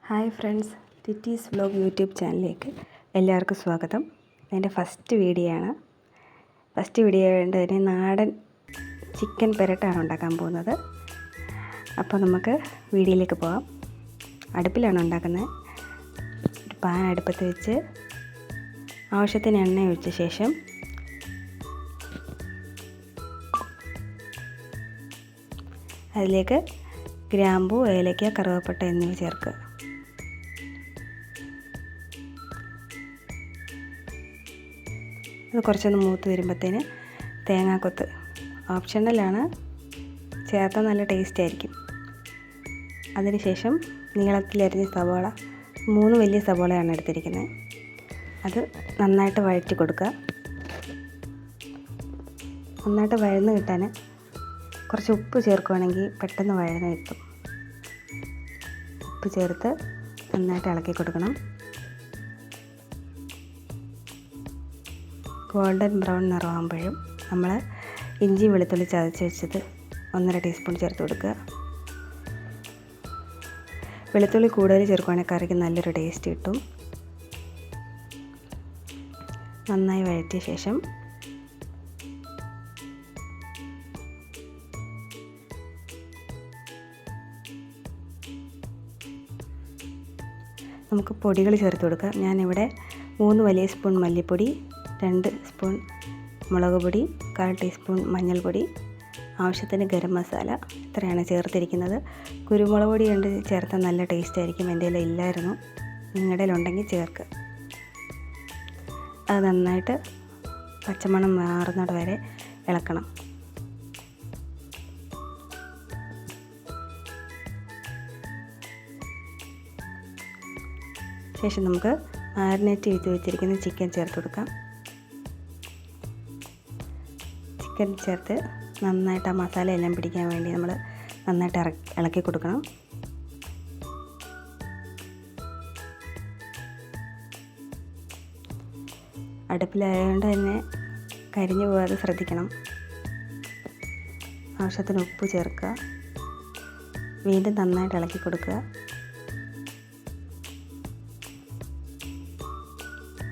Hi friends, ടിറ്റീസ് vlog YouTube ചാനലിലേക്ക് എല്ലാവർക്കും സ്വാഗതം. എൻ്റെ ഫസ്റ്റ് വീഡിയോ ആണ്. തന്നെ നാടൻ ചിക്കൻ പെരട്ടാണ് ഉണ്ടാക്കാൻ പോകുന്നത്. അപ്പോൾ നമുക്ക് വീഡിയോയിലേക്ക് പോകാം. അടുപ്പിലാണ് ഉണ്ടാക്കുന്നത്. ഒരു പാൻ അടുപ്പത്ത് വെച്ച് ആവശ്യത്തിന് എണ്ണ ഒഴിച്ച ശേഷം അതിലേക്ക് ഗ്രാമ്പൂ, ഏലക്ക, കറുവപ്പട്ട എന്നിവ ചേർക്കുക. അത് കുറച്ചൊന്ന് മൂത്ത് വരുമ്പോഴത്തേന് തേങ്ങാക്കൊത്ത് ഓപ്ഷണലാണ്, ചേർത്താൽ നല്ല ടേസ്റ്റ് ആയിരിക്കും. അതിനുശേഷം നീളത്തിലരിഞ്ഞ സവോള, 3 വലിയ സവോളയാണ് എടുത്തിരിക്കുന്നത്. അത് നന്നായിട്ട് വഴറ്റി കൊടുക്കുക. നന്നായിട്ട് വഴന്ന് കിട്ടാൻ കുറച്ച് ഉപ്പ് ചേർക്കുകയാണെങ്കിൽ പെട്ടെന്ന് വഴന്ന് കിട്ടും. ഉപ്പ് ചേർത്ത് നന്നായിട്ട് ഇളക്കി കൊടുക്കണം. ഗോൾഡൻ ബ്രൗൺ നിറമാകുമ്പോഴും നമ്മൾ ഇഞ്ചി വെളുത്തുള്ളി ചതച്ച് വെച്ചത് 1.5 ടീസ്പൂൺ ചേർത്ത് കൊടുക്കുക. വെളുത്തുള്ളി കൂടുതൽ ചേർക്കുകയാണെങ്കിൽ കറിക്ക് നല്ലൊരു ടേസ്റ്റ് കിട്ടും. നന്നായി വഴറ്റിയ ശേഷം നമുക്ക് പൊടികൾ ചേർത്ത് കൊടുക്കാം. ഞാനിവിടെ 3 വലിയ സ്പൂൺ മല്ലിപ്പൊടി, 2 സ്പൂൺ മുളക് പൊടി, 1/4 ടീസ്പൂൺ മഞ്ഞൾപ്പൊടി, ആവശ്യത്തിന് ഗരം മസാല, ഇത്രയാണ് ചേർത്തിരിക്കുന്നത്. കുരുമുളക് പൊടി കൊണ്ട് ചേർത്താൽ നല്ല ടേസ്റ്റ് ആയിരിക്കും. എൻ്റെ കയ്യിൽ ഇല്ലായിരുന്നു, നിങ്ങളുടെ ഉണ്ടെങ്കിൽ ചേർക്കുക. അത് നന്നായിട്ട് പച്ചമണം മാറുന്നത് വരെ ഇളക്കണം. ശേഷം നമുക്ക് മാരിനേറ്റ് ചെയ്ത് വെച്ചിരിക്കുന്ന ചിക്കൻ ചേർത്ത് കൊടുക്കാം. ചിക്കൻ ചേർത്ത് നന്നായിട്ട് ആ മസാല എല്ലാം പിടിക്കാൻ വേണ്ടി നമ്മൾ നന്നായിട്ട് ഇളക്കി കൊടുക്കണം. അടുപ്പിലായതുകൊണ്ട് തന്നെ കരിഞ്ഞു പോകാതെ ശ്രദ്ധിക്കണം. ആവശ്യത്തിന് ഉപ്പ് ചേർക്കുക. വീണ്ടും നന്നായിട്ട് ഇളക്കി കൊടുക്കുക.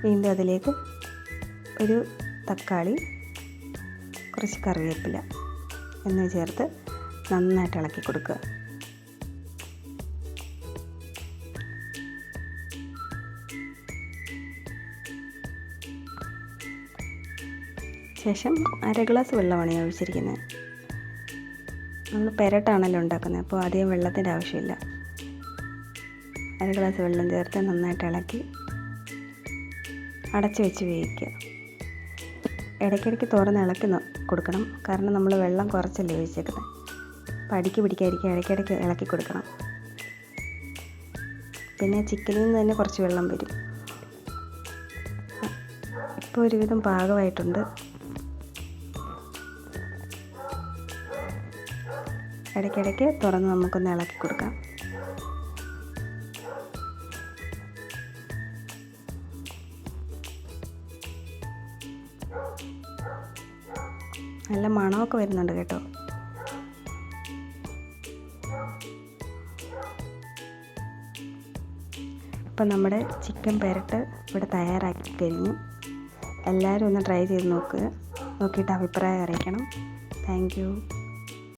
വീണ്ടും അതിലേക്ക് ഒരു തക്കാളി, കുറച്ച് കറിവേപ്പില എന്നിവ ചേർത്ത് നന്നായിട്ട് ഇളക്കി കൊടുക്കുക. ശേഷം 1/2 ഗ്ലാസ് വെള്ളമാണ് ഞാൻ ഒഴിച്ചിരിക്കുന്നത്. നമ്മൾ പെരട്ടാണല്ലോ ഉണ്ടാക്കുന്നത്, അപ്പോൾ അധികം വെള്ളത്തിൻ്റെ ആവശ്യമില്ല. 1/2 ഗ്ലാസ് വെള്ളം ചേർത്ത് നന്നായിട്ട് ഇളക്കി അടച്ച് വെച്ച് വേവിക്കുക. ഇടയ്ക്കിടയ്ക്ക് തുറന്ന് ഇളക്കി കൊടുക്കണം, കാരണം നമ്മൾ വെള്ളം കുറച്ചല്ലേ ഒഴിച്ചേക്കുന്നത്. അപ്പോൾ അടിക്ക് പിടിക്കാതിരിക്കുക, ഇടയ്ക്കിടയ്ക്ക് ഇളക്കി കൊടുക്കണം. പിന്നെ ചിക്കനിൽ നിന്ന് തന്നെ കുറച്ച് വെള്ളം വരും. ഇപ്പോൾ ഒരുവിധം പാകമായിട്ടുണ്ട്. ഇടയ്ക്കിടയ്ക്ക് തുറന്ന് നമുക്കൊന്ന് ഇളക്കി കൊടുക്കാം. നല്ല മണമൊക്കെ വരുന്നുണ്ട് കേട്ടോ. അപ്പം നമ്മുടെ ചിക്കൻ പെരട്ട് ഇവിടെ തയ്യാറാക്കി കഴിഞ്ഞു. എല്ലാവരും ഒന്ന് ട്രൈ ചെയ്ത് നോക്കുക. നോക്കിയിട്ട് അഭിപ്രായം അറിയിക്കണം. Thank you.